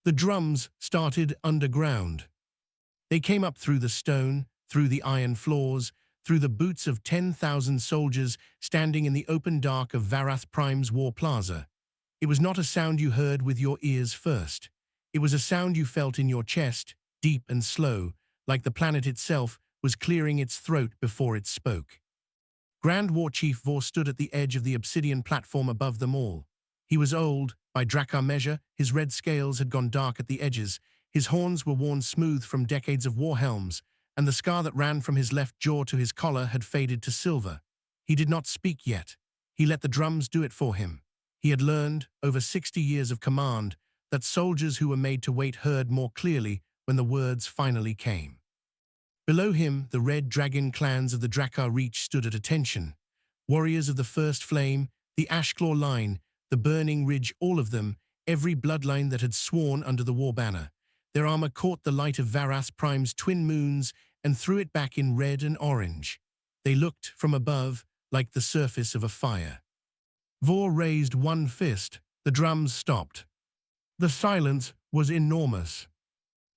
The drums started underground. They came up through the stone, through the iron floors, through the boots of 10,000 soldiers standing in the open dark of Varath Prime's War Plaza. It was not a sound you heard with your ears first. It was a sound you felt in your chest, deep and slow, like the planet itself was clearing its throat before it spoke. Grand War Chief Vor stood at the edge of the obsidian platform above them all. He was old, by Drakkar measure, his red scales had gone dark at the edges, his horns were worn smooth from decades of war helms, and the scar that ran from his left jaw to his collar had faded to silver. He did not speak yet. He let the drums do it for him. He had learned, over 60 years of command, that soldiers who were made to wait heard more clearly when the words finally came. Below him, the red dragon clans of the Drakkar Reach stood at attention. Warriors of the First Flame, the Ashclaw line, the Burning Ridge, all of them, every bloodline that had sworn under the war banner. Their armor caught the light of Varath Prime's twin moons and threw it back in red and orange. They looked, from above, like the surface of a fire. Vor raised one fist. The drums stopped. The silence was enormous.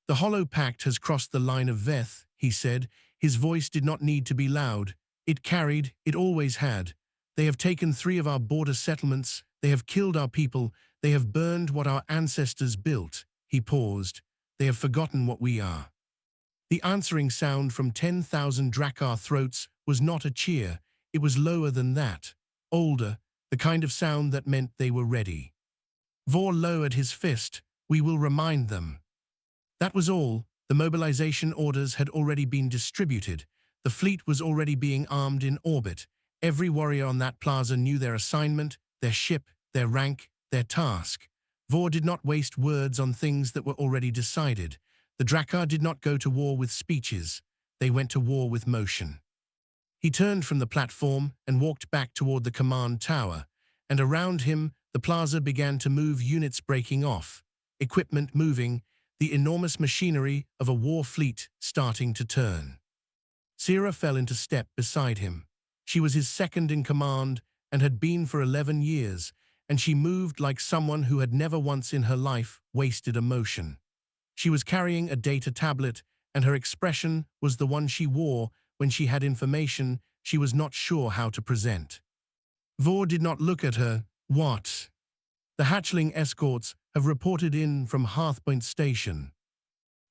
"The Hollow Pact has crossed the line of Veth," he said. His voice did not need to be loud. It carried, it always had. "They have taken 3 of our border settlements. They have killed our people. They have burned what our ancestors built." He paused. "They have forgotten what we are." The answering sound from 10,000 Drakkar throats was not a cheer. It was lower than that, older, the kind of sound that meant they were ready. Vor lowered his fist. "We will remind them." That was all. The mobilization orders had already been distributed. The fleet was already being armed in orbit. Every warrior on that plaza knew their assignment, their ship, their rank, their task. Vor did not waste words on things that were already decided. The Drakkar did not go to war with speeches. They went to war with motion. He turned from the platform and walked back toward the command tower, and around him the plaza began to move, units breaking off, equipment moving, the enormous machinery of a war fleet starting to turn. Sira fell into step beside him. She was his second in command and had been for 11 years, and she moved like someone who had never once in her life wasted a motion. She was carrying a data tablet, and her expression was the one she wore when she had information she was not sure how to present. Vor did not look at her. "What?" "The hatchling escorts have reported in from Hearthpoint Station."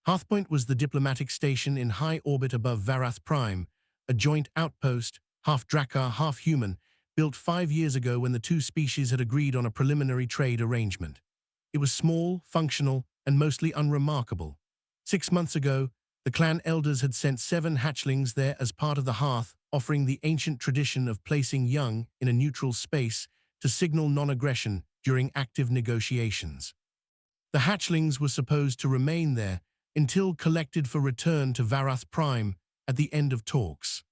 Hearthpoint was the diplomatic station in high orbit above Varath Prime, a joint outpost, half Drakkar, half human, built 5 years ago when the two species had agreed on a preliminary trade arrangement. It was small, functional, and mostly unremarkable. 6 months ago, the clan elders had sent 7 hatchlings there as part of the Hearth, offering the ancient tradition of placing young in a neutral space to signal non-aggression during active negotiations. The hatchlings were supposed to remain there until collected for return to Varath Prime at the end of talks.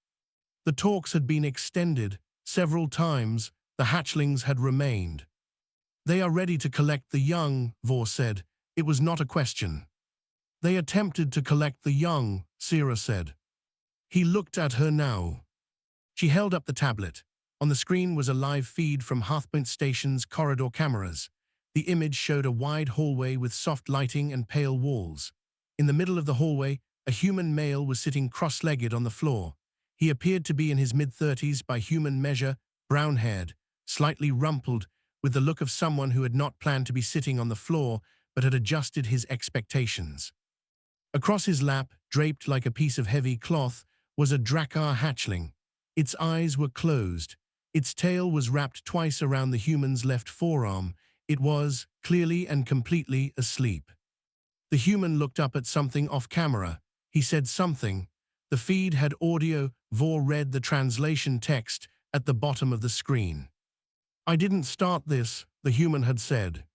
The talks had been extended several times. The hatchlings had remained. "They are ready to collect the young," Vor said. It was not a question. "They attempted to collect the young," Sira said. He looked at her now. She held up the tablet. On the screen was a live feed from Hearthpoint Station's corridor cameras. The image showed a wide hallway with soft lighting and pale walls. In the middle of the hallway, a human male was sitting cross-legged on the floor. He appeared to be in his mid-30s by human measure, brown-haired, slightly rumpled, with the look of someone who had not planned to be sitting on the floor but had adjusted his expectations. Across his lap, draped like a piece of heavy cloth, was a Drakkar hatchling. Its eyes were closed. Its tail was wrapped twice around the human's left forearm. It was, clearly and completely, asleep. The human looked up at something off-camera. He said something. The feed had audio. Vor read the translation text at the bottom of the screen. "I didn't start this," the human had said.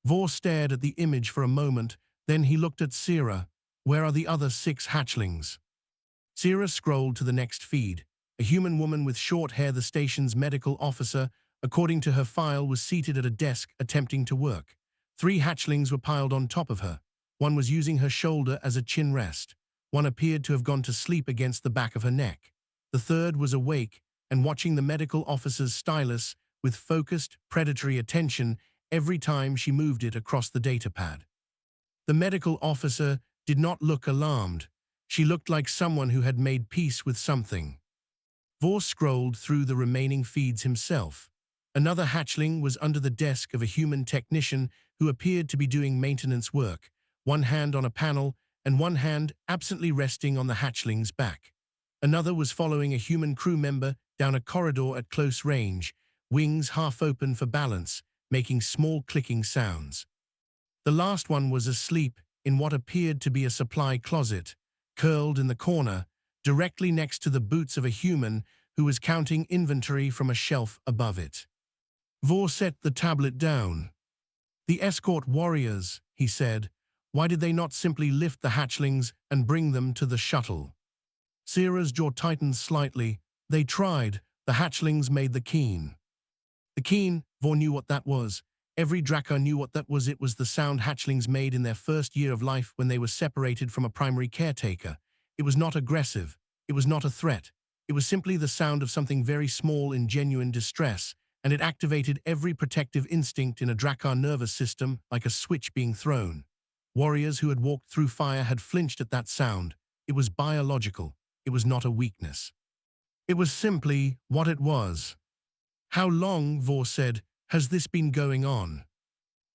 Vor stared at the image for a moment, then he looked at Sira. "Where are the other 6 hatchlings?" Sira scrolled to the next feed. A human woman with short hair, the station's medical officer, according to her file, was seated at a desk attempting to work. 3 hatchlings were piled on top of her. One was using her shoulder as a chin rest. One appeared to have gone to sleep against the back of her neck. The third was awake and watching the medical officer's stylus with focused, predatory attention every time she moved it across the datapad. The medical officer did not look alarmed. She looked like someone who had made peace with something. Vor scrolled through the remaining feeds himself. Another hatchling was under the desk of a human technician who appeared to be doing maintenance work, one hand on a panel and one hand absently resting on the hatchling's back. Another was following a human crew member down a corridor at close range, wings half open for balance, making small clicking sounds. The last one was asleep in what appeared to be a supply closet, curled in the corner, directly next to the boots of a human who was counting inventory from a shelf above it. Vor set the tablet down. "The escort warriors," he said. "Why did they not simply lift the hatchlings and bring them to the shuttle?" Sierra's jaw tightened slightly. "They tried. The hatchlings made the keen." The keen, Vor knew what that was. Every Drakkar knew what that was. It was the sound hatchlings made in their first year of life when they were separated from a primary caretaker. It was not aggressive. It was not a threat. It was simply the sound of something very small in genuine distress, and it activated every protective instinct in a Drakkar nervous system like a switch being thrown. Warriors who had walked through fire had flinched at that sound. It was biological. It was not a weakness. It was simply what it was. "How long," Vor said, "has this been going on?"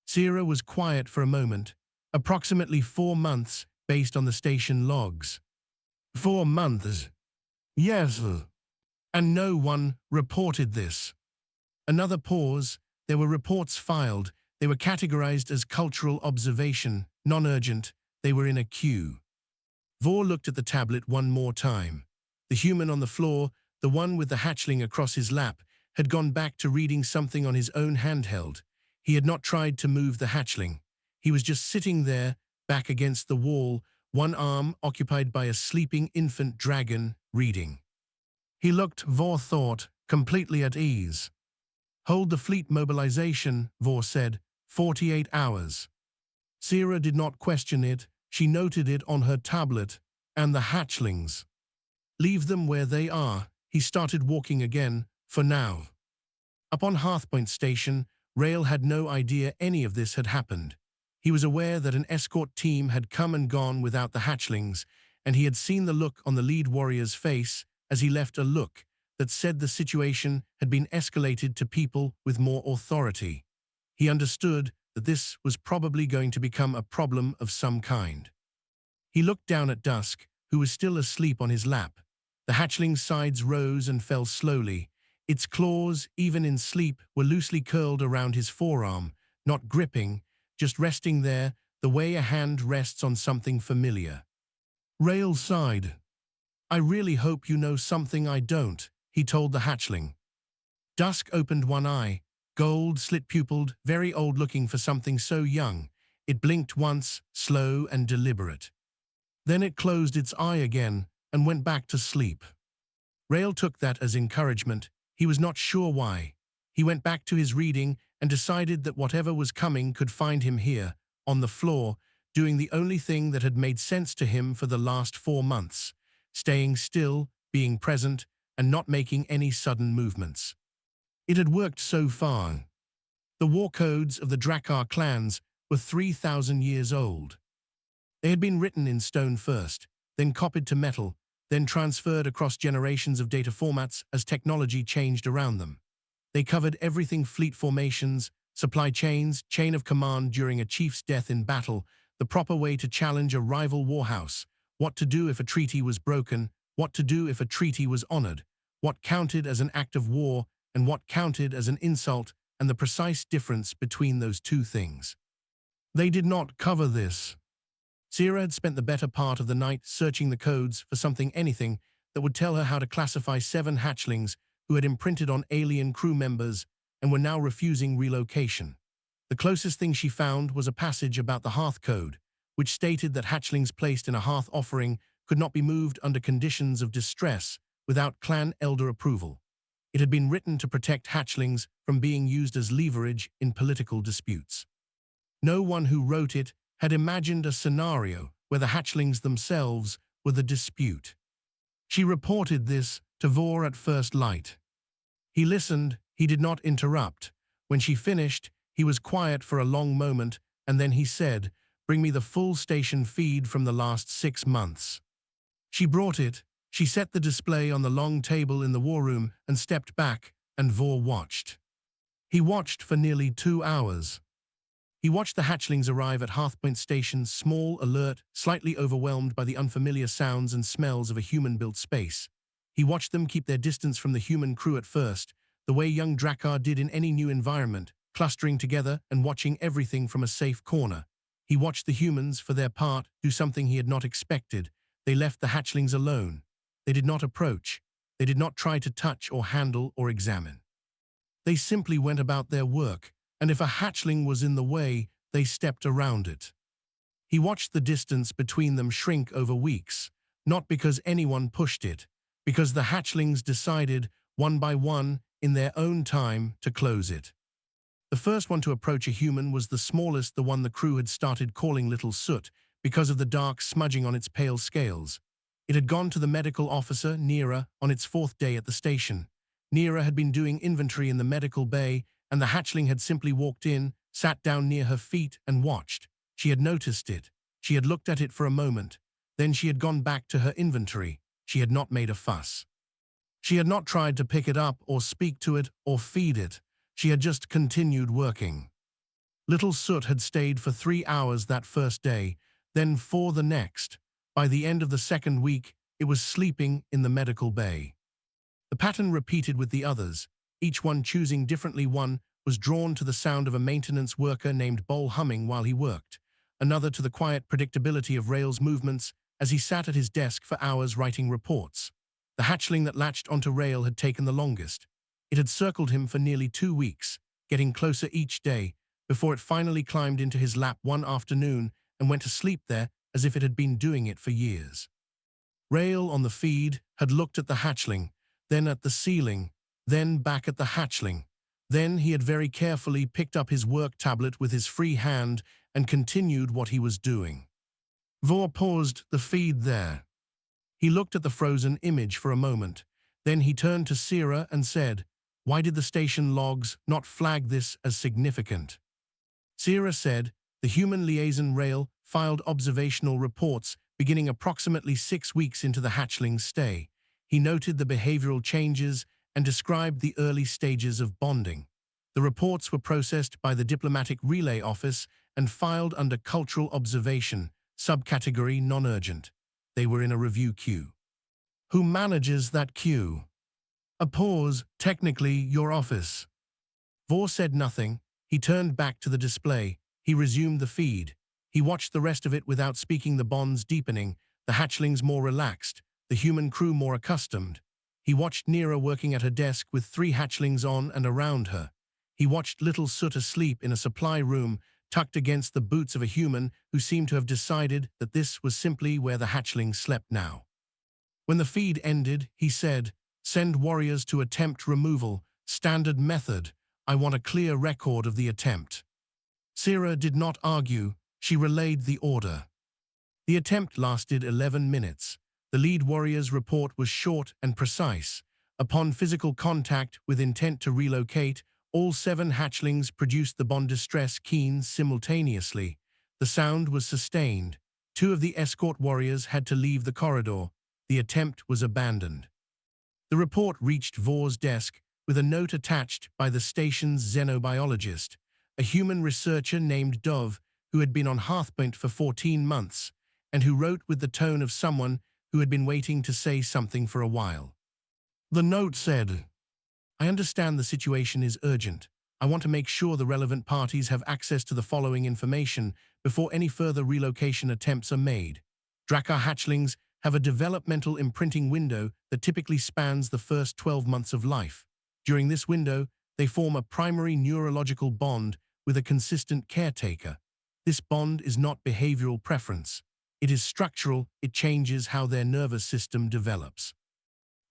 Sierra was quiet for a moment. "Approximately 4 months, based on the station logs." 4 months? Yes. And no one reported this. Another pause. There were reports filed. They were categorized as cultural observation, non-urgent. They were in a queue. Vor looked at the tablet one more time. The human on the floor, the one with the hatchling across his lap, had gone back to reading something on his own handheld. He had not tried to move the hatchling. He was just sitting there, back against the wall, one arm occupied by a sleeping infant dragon, reading. He looked, Vor thought, completely at ease. "Hold the fleet mobilization," Vor said. 48 hours. Sierra did not question it. She noted it on her tablet. "And the hatchlings." "Leave them where they are." He started walking again, for now. Up on Hearthpoint Station, Rail had no idea any of this had happened. He was aware that an escort team had come and gone without the hatchlings, and he had seen the look on the lead warrior's face as he left, a look that said the situation had been escalated to people with more authority. He understood that this was probably going to become a problem of some kind. He looked down at Dusk, who was still asleep on his lap. The hatchling's sides rose and fell slowly. Its claws, even in sleep, were loosely curled around his forearm, not gripping, just resting there, the way a hand rests on something familiar. Rail sighed. "I really hope you know something I don't," he told the hatchling. Dusk opened one eye, gold, slit-pupiled, very old-looking for something so young. It blinked once, slow and deliberate. Then it closed its eye again and went back to sleep. Rail took that as encouragement. He was not sure why. He went back to his reading and decided that whatever was coming could find him here, on the floor, doing the only thing that had made sense to him for the last 4 months, staying still, being present, and not making any sudden movements. It had worked so far. The war codes of the Drakkar clans were 3,000 years old. They had been written in stone first, then copied to metal, then transferred across generations of data formats as technology changed around them. They covered everything: fleet formations, supply chains, chain of command during a chief's death in battle, the proper way to challenge a rival warhouse, what to do if a treaty was broken, what to do if a treaty was honored, what counted as an act of war and what counted as an insult, and the precise difference between those two things. They did not cover this. Sierra had spent the better part of the night searching the codes for something, anything, that would tell her how to classify 7 hatchlings who had imprinted on alien crew members and were now refusing relocation. The closest thing she found was a passage about the Hearth Code, which stated that hatchlings placed in a hearth offering could not be moved under conditions of distress without clan elder approval. It had been written to protect hatchlings from being used as leverage in political disputes. No one who wrote it had imagined a scenario where the hatchlings themselves were the dispute. She reported this to Vor at first light. He listened, he did not interrupt. When she finished, he was quiet for a long moment, and then he said, Bring me the full station feed from the last 6 months. She brought it. She set the display on the long table in the war room and stepped back, and Vor watched. He watched for nearly 2 hours. He watched the hatchlings arrive at Hearthpoint Station, small, alert, slightly overwhelmed by the unfamiliar sounds and smells of a human-built space. He watched them keep their distance from the human crew at first, the way young Drakkar did in any new environment, clustering together and watching everything from a safe corner. He watched the humans, for their part, do something he had not expected. They left the hatchlings alone. They did not approach. They did not try to touch or handle or examine. They simply went about their work, and if a hatchling was in the way, they stepped around it. He watched the distance between them shrink over weeks, not because anyone pushed it, because the hatchlings decided, one by one, in their own time, to close it. The first one to approach a human was the smallest, the one the crew had started calling Little Soot, because of the dark smudging on its pale scales. It had gone to the medical officer, Nira, on its 4th day at the station. Nira had been doing inventory in the medical bay, and the hatchling had simply walked in, sat down near her feet, and watched. She had noticed it. She had looked at it for a moment. Then she had gone back to her inventory. She had not made a fuss. She had not tried to pick it up or speak to it or feed it. She had just continued working. Little Soot had stayed for 3 hours that first day, then 4 the next. By the end of the 2nd week, it was sleeping in the medical bay. The pattern repeated with the others, each one choosing differently. One was drawn to the sound of a maintenance worker named Bol humming while he worked, another to the quiet predictability of Rail's movements as he sat at his desk for hours writing reports. The hatchling that latched onto Rail had taken the longest. It had circled him for nearly 2 weeks, getting closer each day, before it finally climbed into his lap one afternoon and went to sleep there as if it had been doing it for years. Rail, on the feed, had looked at the hatchling, then at the ceiling, then back at the hatchling. Then he had very carefully picked up his work tablet with his free hand and continued what he was doing. Vor paused the feed there. He looked at the frozen image for a moment. Then he turned to Sira and said, "Why did the station logs not flag this as significant?" Sira said, "The human liaison Rail filed observational reports beginning approximately 6 weeks into the hatchling's stay. He noted the behavioral changes and described the early stages of bonding. The reports were processed by the Diplomatic Relay Office and filed under Cultural Observation, subcategory non-urgent. They were in a review queue." "Who manages that queue?" A pause. "Technically, your office." Vor said nothing. He turned back to the display. He resumed the feed. He watched the rest of it without speaking, the bonds deepening, the hatchlings more relaxed, the human crew more accustomed. He watched Nira working at her desk with 3 hatchlings on and around her. He watched Little Soot asleep in a supply room, tucked against the boots of a human who seemed to have decided that this was simply where the hatchlings slept now. When the feed ended, he said, "Send warriors to attempt removal. Standard method. I want a clear record of the attempt." Sira did not argue. She relayed the order. The attempt lasted 11 minutes. The lead warrior's report was short and precise. Upon physical contact with intent to relocate, all 7 hatchlings produced the bond distress keys simultaneously. The sound was sustained. 2 of the escort warriors had to leave the corridor. The attempt was abandoned. The report reached Vor's desk with a note attached by the station's xenobiologist, a human researcher named Dove, who had been on Hearthpoint for 14 months, and who wrote with the tone of someone who had been waiting to say something for a while. The note said, "I understand the situation is urgent. I want to make sure the relevant parties have access to the following information before any further relocation attempts are made. Drakkar hatchlings have a developmental imprinting window that typically spans the first 12 months of life. During this window, they form a primary neurological bond with a consistent caretaker. This bond is not behavioral preference. It is structural. It changes how their nervous system develops.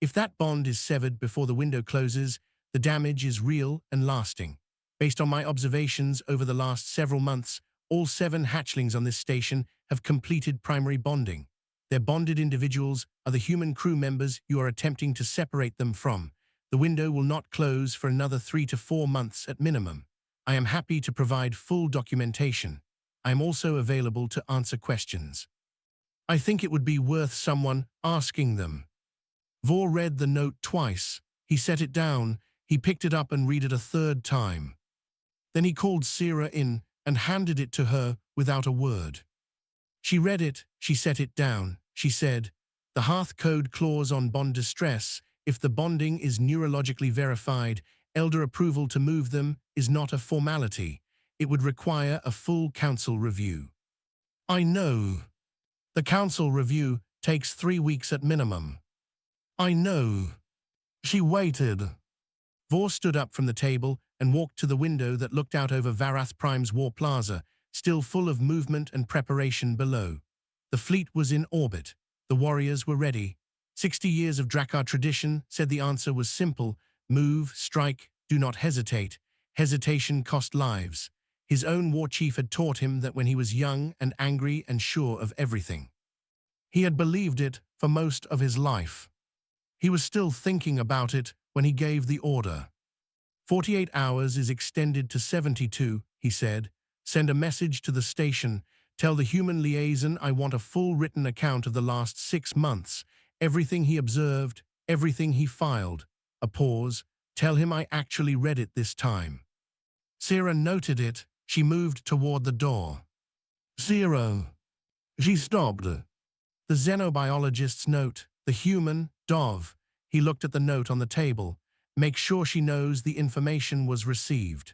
If that bond is severed before the window closes, the damage is real and lasting. Based on my observations over the last several months, all 7 hatchlings on this station have completed primary bonding. Their bonded individuals are the human crew members you are attempting to separate them from. The window will not close for another 3 to 4 months at minimum. I am happy to provide full documentation. I'm also available to answer questions. I think it would be worth someone asking them. Vor read the note twice. He set it down. He picked it up and read it a third time. Then he called Sira in and handed it to her without a word. She read it. She set it down. She said, "The Hearth Code clause on bond distress, if the bonding is neurologically verified, elder approval to move them is not a formality. It would require a full council review." I know. The council review takes 3 weeks at minimum. I know. She waited. Vor stood up from the table and walked to the window that looked out over Varath Prime's War Plaza, still full of movement and preparation below. The fleet was in orbit. The warriors were ready. 60 years of Drakkar tradition said the answer was simple: move, strike, do not hesitate. Hesitation cost lives. His own war chief had taught him that when he was young and angry and sure of everything. He had believed it for most of his life. He was still thinking about it when he gave the order. 48 hours is extended to 72, he said. Send a message to the station. Tell the human liaison I want a full written account of the last 6 months. Everything he observed, everything he filed. A pause. Tell him I actually read it this time. Sira noted it. She moved toward the door. Zero. She stopped. The xenobiologist's note. The human, Dov. He looked at the note on the table. Make sure she knows the information was received.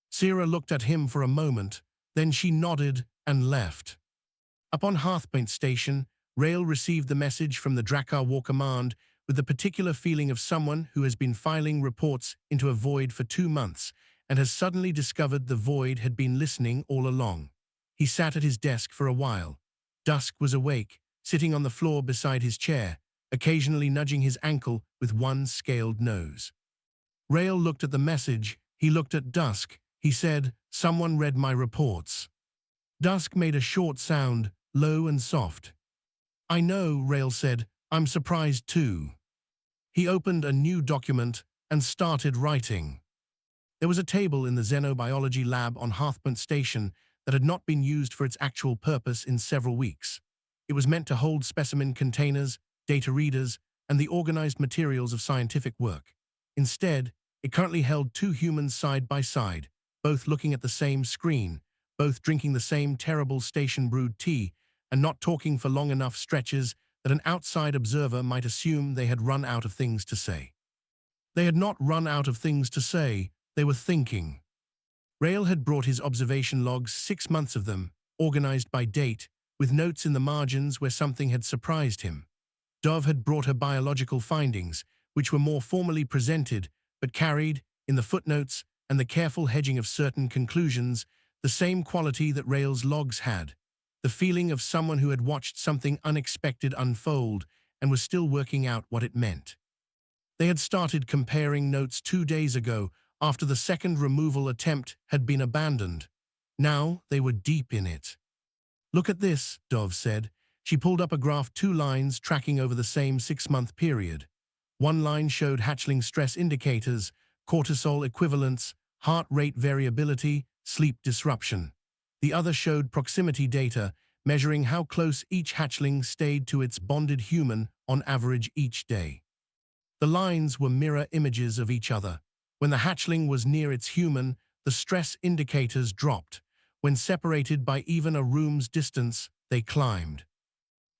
Sira looked at him for a moment, then she nodded and left. Upon Hearthpoint Station, Rail received the message from the Drakkar War Command with the particular feeling of someone who has been filing reports into a void for 2 months and has suddenly discovered the void had been listening all along. He sat at his desk for a while. Dusk was awake, sitting on the floor beside his chair, occasionally nudging his ankle with one scaled nose. Rail looked at the message. He looked at Dusk. He said, "Someone read my reports." Dusk made a short sound, low and soft. "I know," Rail said. "I'm surprised too." He opened a new document and started writing. There was a table in the xenobiology lab on Hearthpoint Station that had not been used for its actual purpose in several weeks. It was meant to hold specimen containers, data readers, and the organized materials of scientific work. Instead, it currently held 2 humans side by side, both looking at the same screen, both drinking the same terrible station-brewed tea, and not talking for long enough stretches that an outside observer might assume they had run out of things to say. They had not run out of things to say, they were thinking. Rail had brought his observation logs, 6 months of them, organized by date, with notes in the margins where something had surprised him. Dove had brought her biological findings, which were more formally presented, but carried, in the footnotes and the careful hedging of certain conclusions, the same quality that Rail's logs had: the feeling of someone who had watched something unexpected unfold and was still working out what it meant. They had started comparing notes 2 days ago, after the second removal attempt had been abandoned. Now they were deep in it. "Look at this," Dove said. She pulled up a graph, 2 lines tracking over the same 6-month period. One line showed hatchling stress indicators, cortisol equivalents, heart rate variability, sleep disruption. The other showed proximity data, measuring how close each hatchling stayed to its bonded human on average each day. The lines were mirror images of each other. When the hatchling was near its human, the stress indicators dropped. When separated by even a room's distance, they climbed.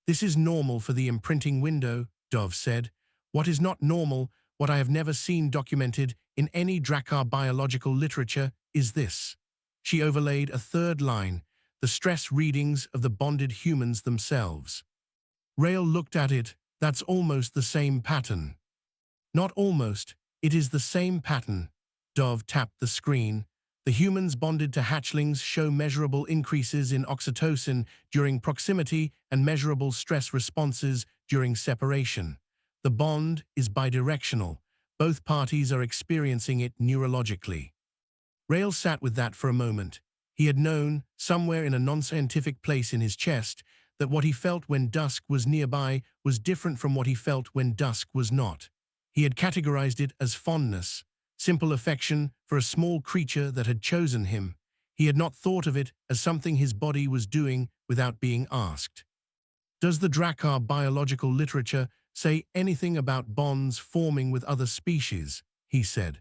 "This is normal for the imprinting window," Dove said. "What is not normal, what I have never seen documented in any Drakkar biological literature, is this." She overlaid a third line, the stress readings of the bonded humans themselves. Rail looked at it. "That's almost the same pattern." "Not almost, it is the same pattern." Dove tapped the screen. "The humans bonded to hatchlings show measurable increases in oxytocin during proximity and measurable stress responses during separation. The bond is bidirectional. Both parties are experiencing it neurologically." Rail sat with that for a moment. He had known, somewhere in a non-scientific place in his chest, that what he felt when Dusk was nearby was different from what he felt when Dusk was not. He had categorized it as fondness, simple affection for a small creature that had chosen him. He had not thought of it as something his body was doing without being asked. Does the Drakkar biological literature say anything about bonds forming with other species? He said.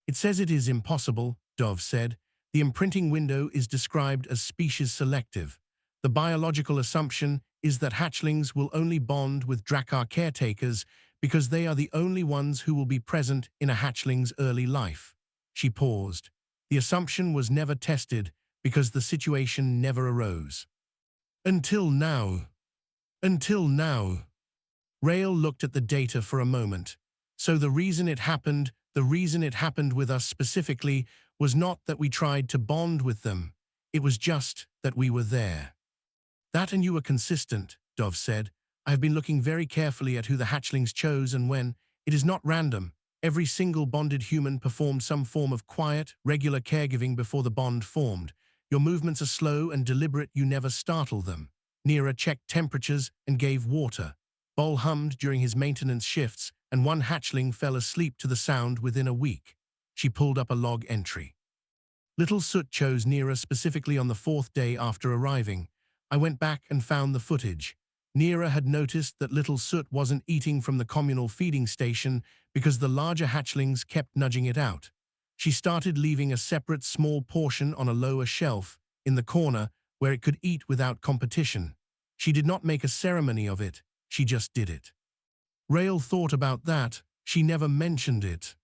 It says it is impossible, Dov said. The imprinting window is described as species selective. The biological assumption is that hatchlings will only bond with Drakkar caretakers because they are the only ones who will be present in a hatchling's early life. She paused. The assumption was never tested because the situation never arose. Until now. Until now. Rael looked at the data for a moment. So the reason it happened with us specifically, was not that we tried to bond with them. It was just that we were there. That and you were consistent, Dov said. I have been looking very carefully at who the hatchlings chose and when. It is not random. Every single bonded human performed some form of quiet, regular caregiving before the bond formed. Your movements are slow and deliberate, you never startle them. Neera checked temperatures and gave water. Bol hummed during his maintenance shifts, and one hatchling fell asleep to the sound within a week. She pulled up a log entry. Little Soot chose Neera specifically on the 4th day after arriving. I went back and found the footage. Neera had noticed that Little Soot wasn't eating from the communal feeding station because the larger hatchlings kept nudging it out. She started leaving a separate small portion on a lower shelf in the corner where it could eat without competition. She did not make a ceremony of it, she just did it. Rael thought about that. She never mentioned it.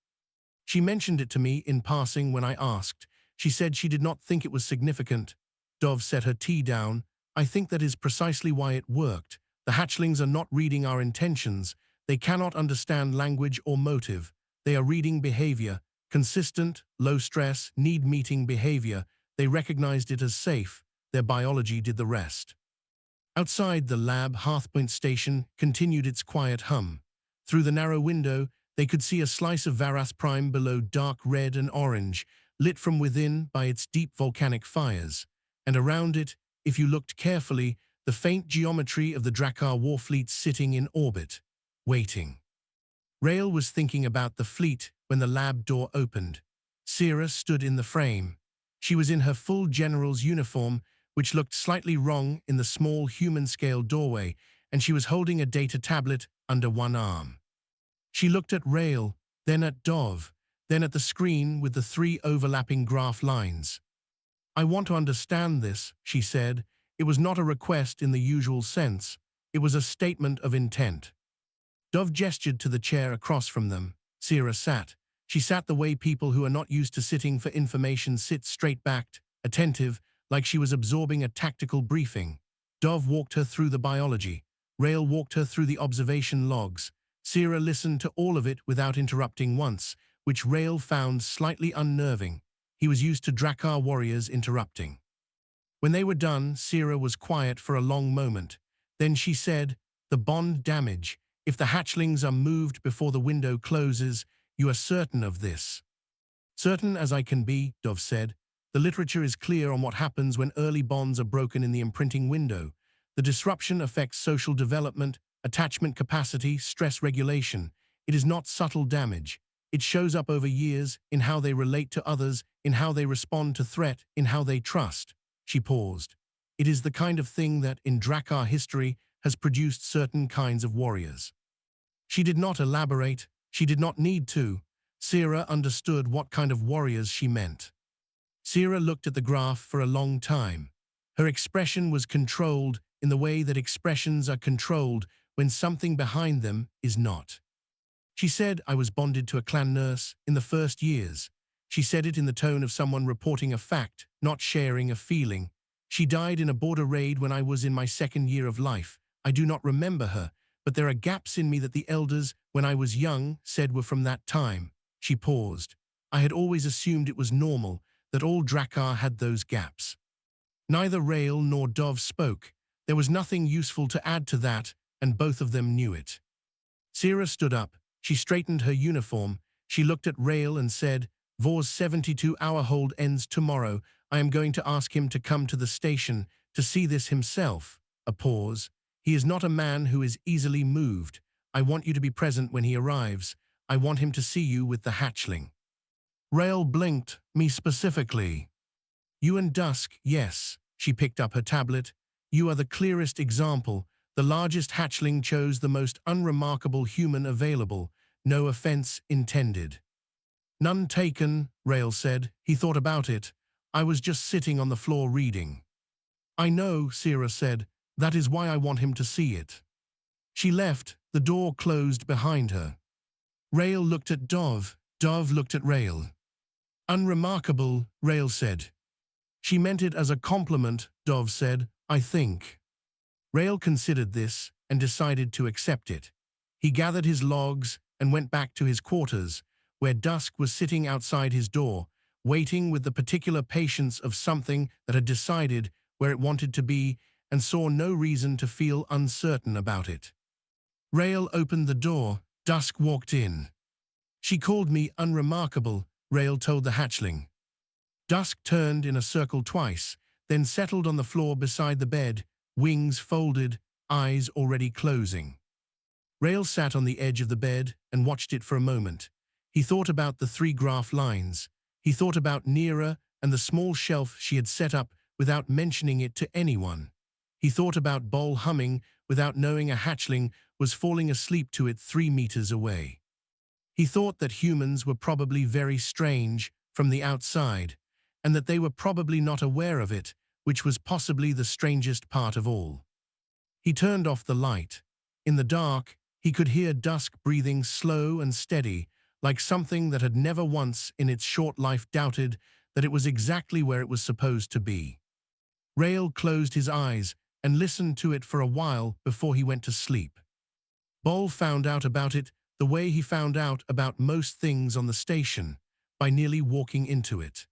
She mentioned it to me in passing when I asked. She said she did not think it was significant. Dov set her tea down. I think that is precisely why it worked. The hatchlings are not reading our intentions. They cannot understand language or motive. They are reading behavior, consistent, low-stress, need-meeting behavior. They recognized it as safe. Their biology did the rest. Outside the lab, Hearthpoint Station continued its quiet hum. Through the narrow window, they could see a slice of Varath Prime below dark red and orange, lit from within by its deep volcanic fires. And around it, if you looked carefully, the faint geometry of the Drakkar war fleet sitting in orbit, waiting. Rael was thinking about the fleet when the lab door opened. Sira stood in the frame. She was in her full general's uniform, which looked slightly wrong in the small human-scale doorway, and she was holding a data tablet under one arm. She looked at Rael, then at Dov, then at the screen with the 3 overlapping graph lines. I want to understand this, she said. It was not a request in the usual sense. It was a statement of intent. Dov gestured to the chair across from them. Sira sat. She sat the way people who are not used to sitting for information sit, straight-backed, attentive, like she was absorbing a tactical briefing. Dov walked her through the biology. Rael walked her through the observation logs. Sira listened to all of it without interrupting once, which Rael found slightly unnerving. He was used to Drakkar warriors interrupting. When they were done, Sira was quiet for a long moment. Then she said, "The bond damage. If the hatchlings are moved before the window closes, you are certain of this." "Certain as I can be," Dov said. "The literature is clear on what happens when early bonds are broken in the imprinting window. The disruption affects social development, attachment capacity, stress regulation. It is not subtle damage. It shows up over years in how they relate to others, in how they respond to threat, in how they trust." She paused. "It is the kind of thing that, in Drakkar history, has produced certain kinds of warriors." She did not elaborate. She did not need to. Sira understood what kind of warriors she meant. Sira looked at the graph for a long time. Her expression was controlled in the way that expressions are controlled when something behind them is not. She said, "I was bonded to a clan nurse in the first years." She said it in the tone of someone reporting a fact, not sharing a feeling. "She died in a border raid when I was in my 2nd year of life. I do not remember her, but there are gaps in me that the elders, when I was young, said were from that time." She paused. "I had always assumed it was normal, that all Drakkar had those gaps." Neither Rael nor Dov spoke. There was nothing useful to add to that, and both of them knew it. Sira stood up. She straightened her uniform. She looked at Rael and said, "Vor's 72-hour hold ends tomorrow. I am going to ask him to come to the station to see this himself." A pause. "He is not a man who is easily moved. I want you to be present when he arrives. I want him to see you with the hatchling." Rael blinked. "Me specifically?" You and Dusk, yes. She picked up her tablet. You are the clearest example. The largest hatchling chose the most unremarkable human available. No offense intended. None taken, Rail said. He thought about it. I was just sitting on the floor reading. I know, Sierra said. That is why I want him to see it. She left. The door closed behind her. Rail looked at Dov. Dov looked at Rail. Unremarkable, Rail said. She meant it as a compliment, Dov said, I think. Rail considered this and decided to accept it. He gathered his logs and went back to his quarters, where Dusk was sitting outside his door, waiting with the particular patience of something that had decided where it wanted to be and saw no reason to feel uncertain about it. Rail opened the door. Dusk walked in. She called me unremarkable, Rail told the hatchling. Dusk turned in a circle twice, then settled on the floor beside the bed, wings folded, eyes already closing. Rail sat on the edge of the bed and watched it for a moment. He thought about the 3 graph lines. He thought about Nira and the small shelf she had set up without mentioning it to anyone. He thought about Bol humming without knowing a hatchling was falling asleep to it 3 meters away. He thought that humans were probably very strange from the outside, and that they were probably not aware of it, which was possibly the strangest part of all. He turned off the light. In the dark, he could hear Dusk breathing slow and steady, like something that had never once in its short life doubted that it was exactly where it was supposed to be. Rail closed his eyes and listened to it for a while before he went to sleep. Bol found out about it the way he found out about most things on the station, by nearly walking into it.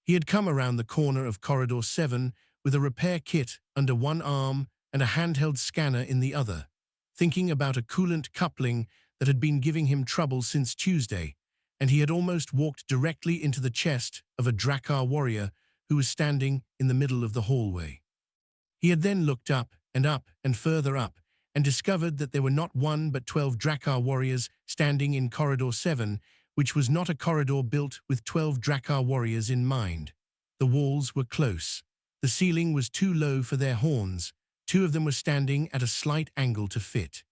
He had come around the corner of Corridor 7 with a repair kit under one arm and a handheld scanner in the other, thinking about a coolant coupling that had been giving him trouble since Tuesday, and he had almost walked directly into the chest of a Drakkar warrior who was standing in the middle of the hallway. He had then looked up and further up, and discovered that there were not 1 but 12 Drakkar warriors standing in Corridor 7, which was not a corridor built with 12 Drakkar warriors in mind. The walls were close. The ceiling was too low for their horns. 2 of them were standing at a slight angle to fit.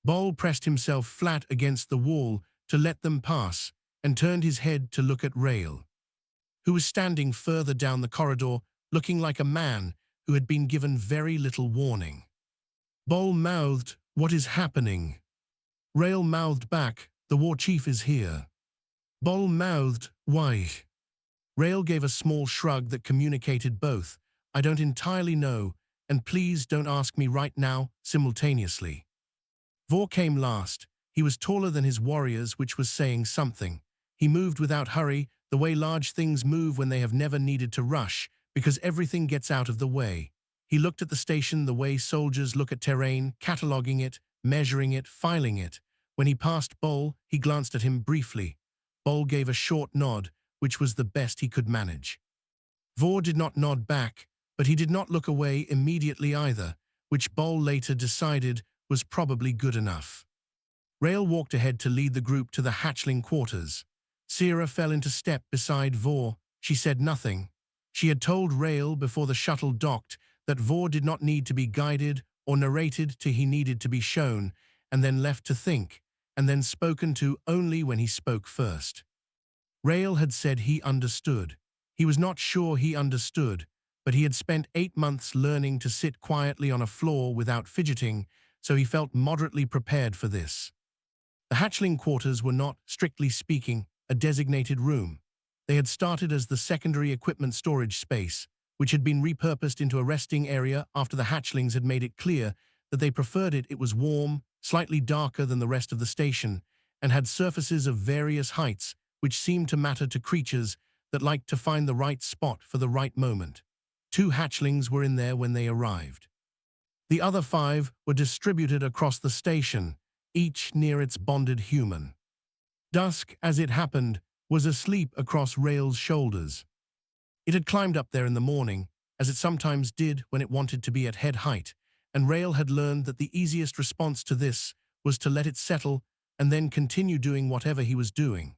Bol pressed himself flat against the wall to let them pass, and turned his head to look at Rail, who was standing further down the corridor, looking like a man who had been given very little warning. Bol mouthed, "What is happening?" Rail mouthed back, "The war chief is here." Bol mouthed, "Why?" Rail gave a small shrug that communicated both, "I don't entirely know, and please don't ask me right now," simultaneously. Vor came last. He was taller than his warriors, which was saying something. He moved without hurry, the way large things move when they have never needed to rush, because everything gets out of the way. He looked at the station the way soldiers look at terrain, cataloging it, measuring it, filing it. When he passed Bol, he glanced at him briefly. Bol gave a short nod, which was the best he could manage. Vor did not nod back, but he did not look away immediately either, which Bol later decided was probably good enough. Rail walked ahead to lead the group to the hatchling quarters. Sierra fell into step beside Vor. She said nothing. She had told Rail before the shuttle docked that Vor did not need to be guided or narrated to, he needed to be shown, and then left to think, and then spoken to only when he spoke first. Rail had said he understood. He was not sure he understood, but he had spent 8 months learning to sit quietly on a floor without fidgeting, so he felt moderately prepared for this. The hatchling quarters were not, strictly speaking, a designated room. They had started as the secondary equipment storage space, which had been repurposed into a resting area after the hatchlings had made it clear that they preferred it. It was warm, slightly darker than the rest of the station, and had surfaces of various heights, which seemed to matter to creatures that liked to find the right spot for the right moment. 2 hatchlings were in there when they arrived. The other 5 were distributed across the station, each near its bonded human. Dusk, as it happened, was asleep across Rail's shoulders. It had climbed up there in the morning, as it sometimes did when it wanted to be at head height, and Rail had learned that the easiest response to this was to let it settle and then continue doing whatever he was doing.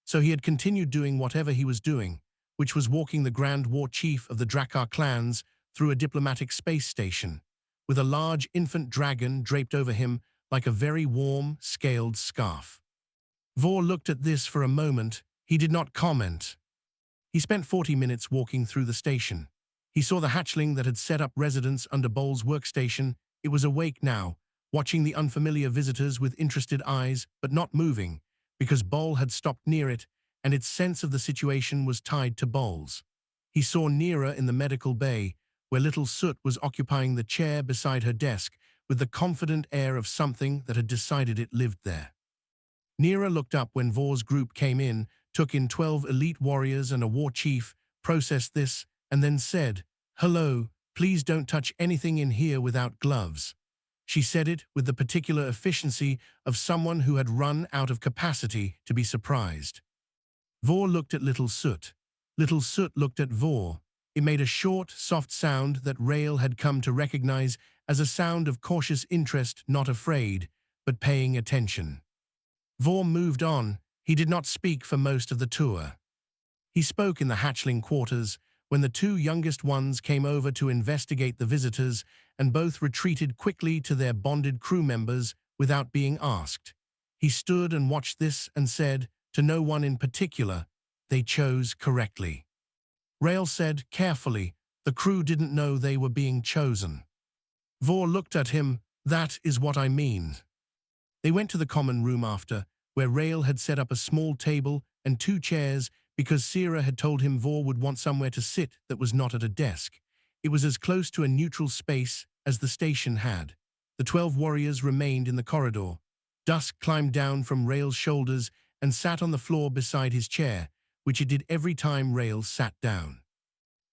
So he had continued doing whatever he was doing, which was walking the Grand War Chief of the Drakkar clans through a diplomatic space station, with a large infant dragon draped over him like a very warm, scaled scarf. Vor looked at this for a moment. He did not comment. He spent 40 minutes walking through the station. He saw the hatchling that had set up residence under Bol's workstation. It was awake now, watching the unfamiliar visitors with interested eyes, but not moving, because Bol had stopped near it, and its sense of the situation was tied to Bol's. He saw Nira in the medical bay, where little Soot was occupying the chair beside her desk, with the confident air of something that had decided it lived there. Nira looked up when Vor's group came in, took in 12 elite warriors and a war chief, processed this, and then said, "Hello, please don't touch anything in here without gloves." She said it with the particular efficiency of someone who had run out of capacity to be surprised. Vor looked at Little Soot. Little Soot looked at Vor. It made a short, soft sound that Rael had come to recognize as a sound of cautious interest, not afraid, but paying attention. Vor moved on. He did not speak for most of the tour. He spoke in the hatchling quarters when the two youngest ones came over to investigate the visitors, and both retreated quickly to their bonded crew members without being asked. He stood and watched this and said, to no one in particular, "They chose correctly." Rael said carefully, "The crew didn't know they were being chosen." Vor looked at him. "That is what I mean." They went to the common room after, where Rael had set up a small table and 2 chairs because Sira had told him Vor would want somewhere to sit that was not at a desk. It was as close to a neutral space as the station had. The 12 warriors remained in the corridor. Dusk climbed down from Rael's shoulders and sat on the floor beside his chair, which it did every time Rael sat down.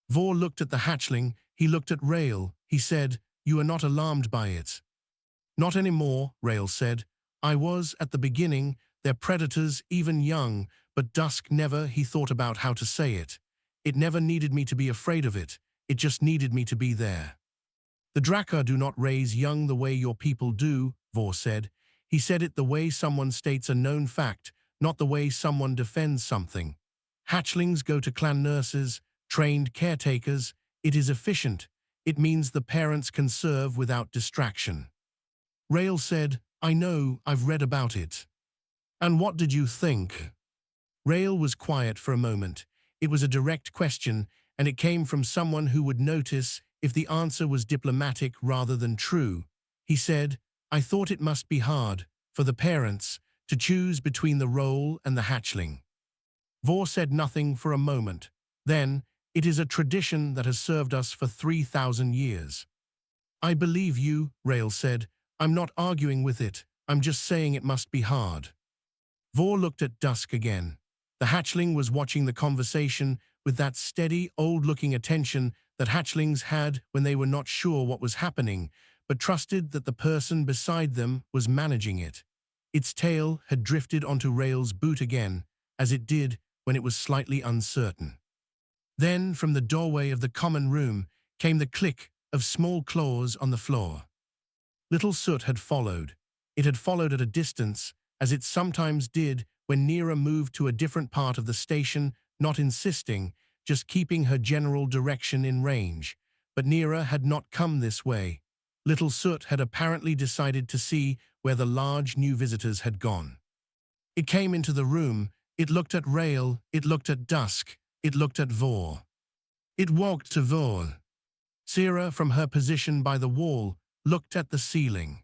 Vor looked at the hatchling. He looked at Rael. He said, "You are not alarmed by it." "Not anymore," Rael said. "I was at the beginning. They're predators, even young, but Dusk never," he thought about how to say it. "It never needed me to be afraid of it. It just needed me to be there." "The Drakkar do not raise young the way your people do," Vor said. He said it the way someone states a known fact, not the way someone defends something. "Hatchlings go to clan nurses, trained caretakers. It is efficient. It means the parents can serve without distraction." Rael said, "I know, I've read about it." "And what did you think?" Rael was quiet for a moment. It was a direct question, and it came from someone who would notice if the answer was diplomatic rather than true. He said, "I thought it must be hard, for the parents, to choose between the role and the hatchling." Vor said nothing for a moment. Then, "It is a tradition that has served us for 3,000 years. "I believe you," Rael said. "I'm not arguing with it. I'm just saying it must be hard." Vor looked at Dusk again. The hatchling was watching the conversation with that steady, old-looking attention that hatchlings had when they were not sure what was happening, but trusted that the person beside them was managing it. Its tail had drifted onto Rael's boot again, as it did when it was slightly uncertain. Then, from the doorway of the common room, came the click of small claws on the floor. Little Soot had followed. It had followed at a distance, as it sometimes did when Nira moved to a different part of the station, not insisting, just keeping her general direction in range. But Nira had not come this way. Little Soot had apparently decided to see where the large new visitors had gone. It came into the room. It looked at Rael. It looked at Dusk. It looked at Vor. It walked to Vor. Sira, from her position by the wall, looked at the ceiling.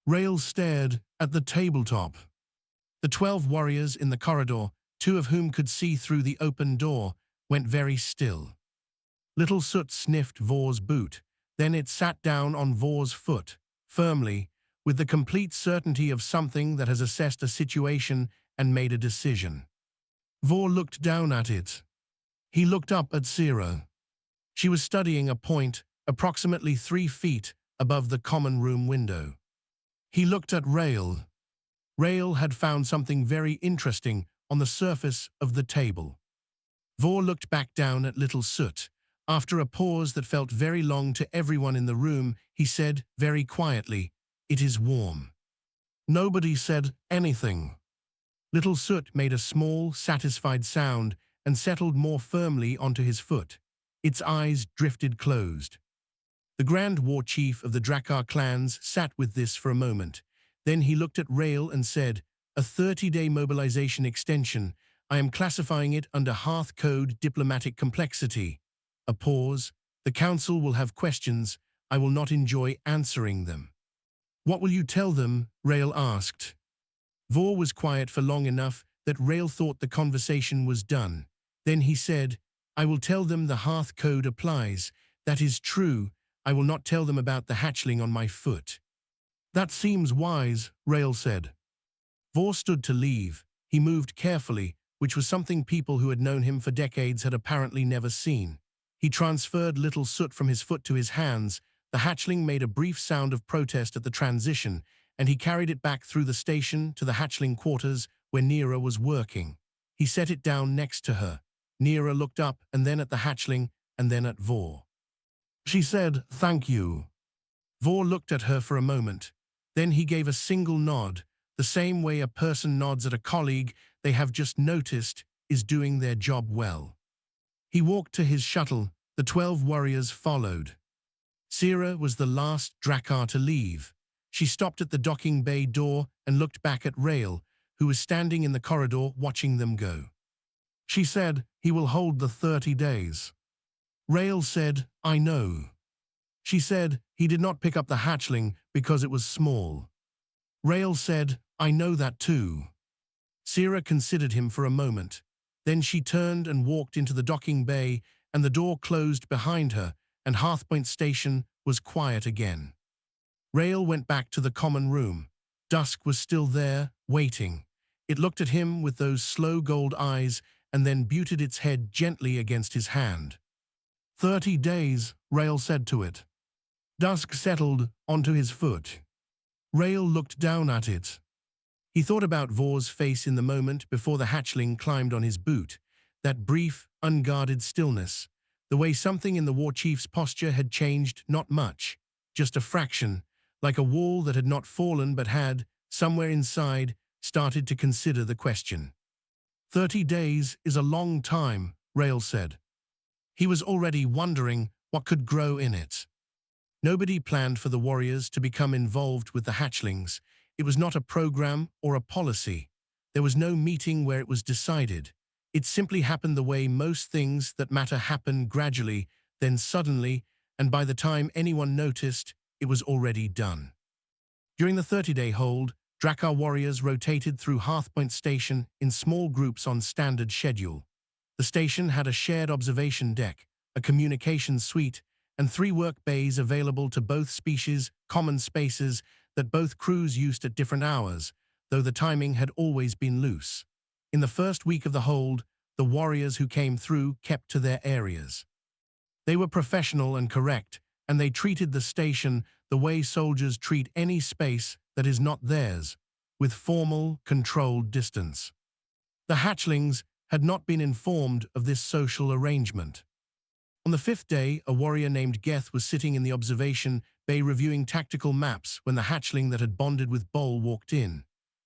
Rael stared at the tabletop. The 12 warriors in the corridor, 2 of whom could see through the open door, went very still. Little Soot sniffed Vor's boot. Then it sat down on Vor's foot, firmly, with the complete certainty of something that has assessed a situation and made a decision. Vor looked down at it. He looked up at Sira. She was studying a point approximately 3 feet above the common room window. He looked at Rael. Rael had found something very interesting on the surface of the table. Vor looked back down at Little Soot. After a pause that felt very long to everyone in the room, he said very quietly, "It is warm." Nobody said anything. Little Soot made a small, satisfied sound and settled more firmly onto his foot. Its eyes drifted closed. The Grand War Chief of the Drakkar clans sat with this for a moment. Then he looked at Rael and said, "A 30-day mobilization extension. I am classifying it under Hearth Code diplomatic complexity." A pause. "The Council will have questions. I will not enjoy answering them." "What will you tell them?" Rael asked. Vor was quiet for long enough that Rael thought the conversation was done. Then he said, "I will tell them the Hearth Code applies. That is true. I will not tell them about the hatchling on my foot." "That seems wise," Rael said. Vor stood to leave. He moved carefully, which was something people who had known him for decades had apparently never seen. He transferred little soot from his foot to his hands. The hatchling made a brief sound of protest at the transition, and he carried it back through the station to the hatchling quarters where Nira was working. He set it down next to her. Nira looked up and then at the hatchling and then at Vor. She said, "Thank you." Vor looked at her for a moment. Then he gave a single nod, the same way a person nods at a colleague they have just noticed is doing their job well. He walked to his shuttle. The 12 warriors followed. Sira was the last Drakkar to leave. She stopped at the docking bay door and looked back at Rael, who was standing in the corridor watching them go. She said, "He will hold the 30 days. Rael said, "I know." She said, "He did not pick up the hatchling because it was small." Rael said, "I know that too." Sira considered him for a moment. Then she turned and walked into the docking bay, and the door closed behind her, and Hearthpoint Station was quiet again. Rael went back to the common room. Dusk was still there, waiting. It looked at him with those slow gold eyes and then butted its head gently against his hand. 30 days, Rael said to it. Dusk settled onto his foot. Rael looked down at it. He thought about Vor's face in the moment before the hatchling climbed on his boot, that brief, unguarded stillness, the way something in the war chief's posture had changed not much, just a fraction, like a wall that had not fallen but had, somewhere inside, started to consider the question. 30 days is a long time, Rael said. He was already wondering what could grow in it. Nobody planned for the warriors to become involved with the hatchlings. It was not a program or a policy. There was no meeting where it was decided. It simply happened the way most things that matter happen gradually, then suddenly, and by the time anyone noticed, it was already done. During the 30-day hold, Drakkar warriors rotated through Hearthpoint Station in small groups on standard schedule. The station had a shared observation deck, a communications suite, and 3 work bays available to both species, common spaces that both crews used at different hours, though the timing had always been loose. In the first week of the hold, the warriors who came through kept to their areas. They were professional and correct, and they treated the station the way soldiers treat any space that is not theirs, with formal, controlled distance. The hatchlings had not been informed of this social arrangement. On the 5th day, a warrior named Geth was sitting in the observation bay reviewing tactical maps when the hatchling that had bonded with Bol walked in.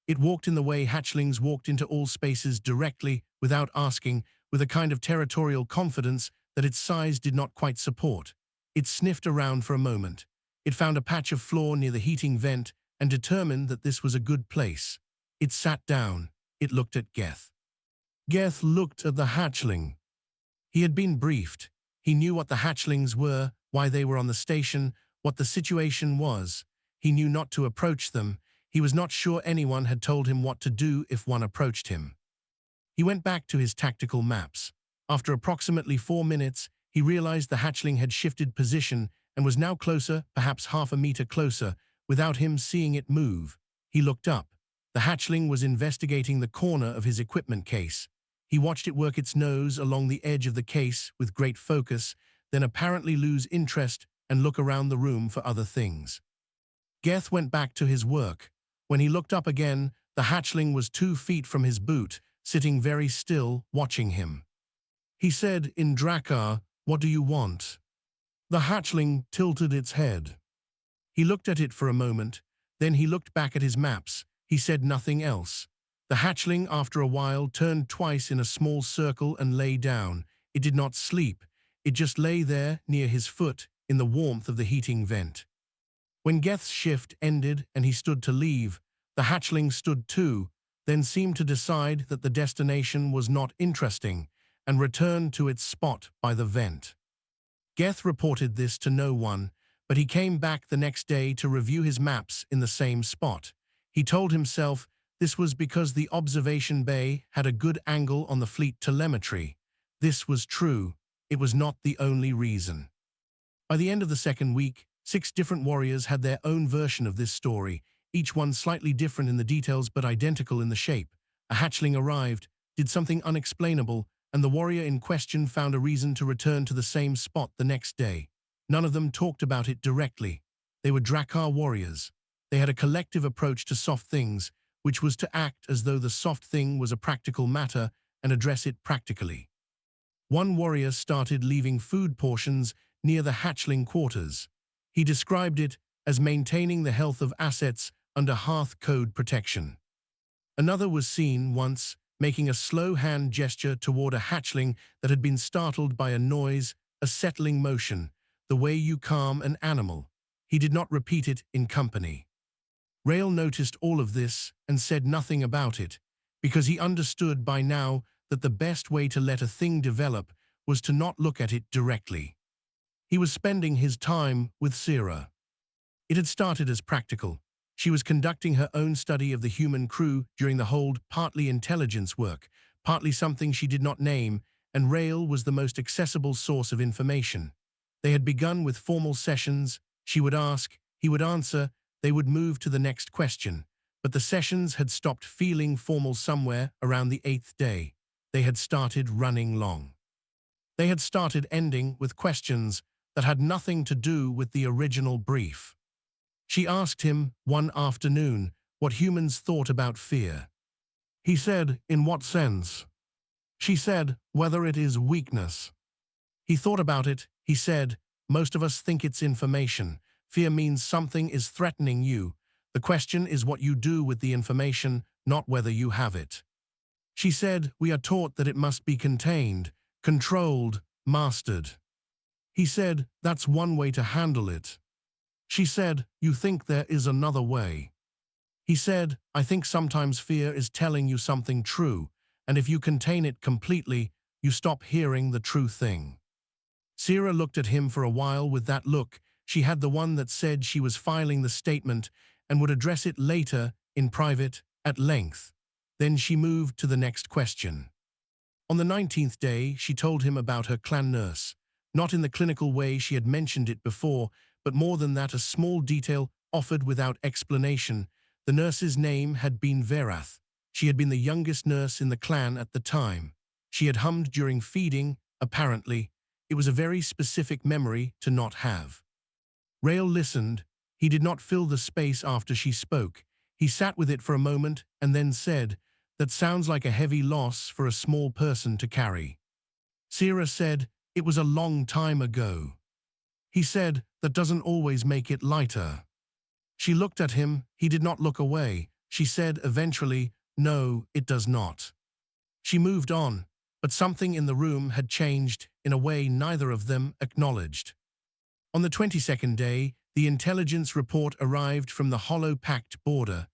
It walked in the way hatchlings walked into all spaces directly, without asking, with a kind of territorial confidence that its size did not quite support. It sniffed around for a moment. It found a patch of floor near the heating vent and determined that this was a good place. It sat down. It looked at Geth. Geth looked at the hatchling. He had been briefed. He knew what the hatchlings were, why they were on the station, what the situation was. He knew not to approach them. He was not sure anyone had told him what to do if one approached him. He went back to his tactical maps. After approximately 4 minutes, he realized the hatchling had shifted position and was now closer, perhaps half a meter closer, without him seeing it move. He looked up. The hatchling was investigating the corner of his equipment case. He watched it work its nose along the edge of the case with great focus, then apparently lose interest and look around the room for other things. Geth went back to his work. When he looked up again, the hatchling was 2 feet from his boot, sitting very still, watching him. He said in Drakkar, "What do you want?" The hatchling tilted its head. He looked at it for a moment, then he looked back at his maps. He said nothing else. The hatchling, after a while, turned twice in a small circle and lay down. It did not sleep. It just lay there, near his foot, in the warmth of the heating vent. When Geth's shift ended and he stood to leave, the hatchling stood too, then seemed to decide that the destination was not interesting, and returned to its spot by the vent. Geth reported this to no one, but he came back the next day to review his maps in the same spot. He told himself this was because the observation bay had a good angle on the fleet telemetry. This was true. It was not the only reason. By the end of the second week, 6 different warriors had their own version of this story, each one slightly different in the details but identical in the shape. A hatchling arrived, did something unexplainable, and the warrior in question found a reason to return to the same spot the next day. None of them talked about it directly. They were Drakkar warriors. They had a collective approach to soft things, which was to act as though the soft thing was a practical matter and address it practically. One warrior started leaving food portions near the hatchling quarters. He described it as maintaining the health of assets under hearth code protection. Another was seen once making a slow hand gesture toward a hatchling that had been startled by a noise, a settling motion, the way you calm an animal. He did not repeat it in company. Rail noticed all of this and said nothing about it, because he understood by now that the best way to let a thing develop was to not look at it directly. He was spending his time with Sira. It had started as practical. She was conducting her own study of the human crew during the hold, partly intelligence work, partly something she did not name, and Rail was the most accessible source of information. They had begun with formal sessions. She would ask, he would answer, they would move to the next question. But the sessions had stopped feeling formal somewhere around the 8th day. They had started running long. They had started ending with questions that had nothing to do with the original brief. She asked him one afternoon what humans thought about fear. He said, in what sense? She said, whether it is weakness. He thought about it. He said, most of us think it's information. Fear means something is threatening you. The question is what you do with the information, not whether you have it. She said, we are taught that it must be contained, controlled, mastered. He said, that's one way to handle it. She said, you think there is another way. He said, I think sometimes fear is telling you something true, and if you contain it completely, you stop hearing the true thing. Sira looked at him for a while with that look. She had the one that said she was filing the statement and would address it later, in private, at length. Then she moved to the next question. On the 19th day, she told him about her clan nurse. Not in the clinical way she had mentioned it before, but more than that, a small detail offered without explanation. The nurse's name had been Verath. She had been the youngest nurse in the clan at the time. She had hummed during feeding, apparently. It was a very specific memory to not have. Rail listened. He did not fill the space after she spoke. He sat with it for a moment and then said, that sounds like a heavy loss for a small person to carry. Sira said, it was a long time ago. He said, that doesn't always make it lighter. She looked at him. He did not look away. She said eventually, no, it does not. She moved on, but something in the room had changed in a way neither of them acknowledged. On the 22nd day, the intelligence report arrived from the hollow pact border.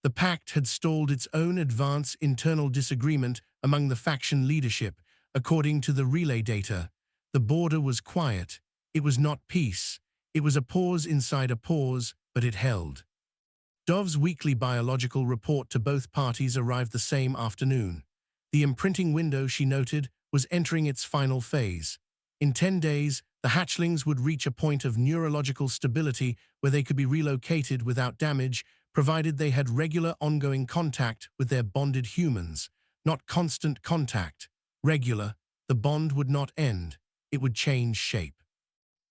The pact had stalled its own advance internal disagreement among the faction leadership, according to the relay data. The border was quiet. It was not peace. It was a pause inside a pause, but it held. Dov's weekly biological report to both parties arrived the same afternoon. The imprinting window, she noted, was entering its final phase. In 10 days, the hatchlings would reach a point of neurological stability where they could be relocated without damage, provided they had regular ongoing contact with their bonded humans. Not constant contact. Regular. The bond would not end. It would change shape.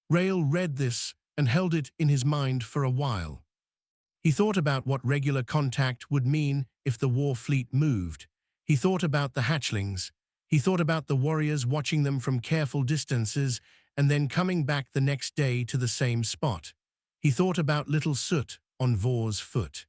Rail read this and held it in his mind for a while. He thought about what regular contact would mean if the war fleet moved. He thought about the hatchlings. He thought about the warriors watching them from careful distances and then coming back the next day to the same spot. He thought about little soot on Vor's foot.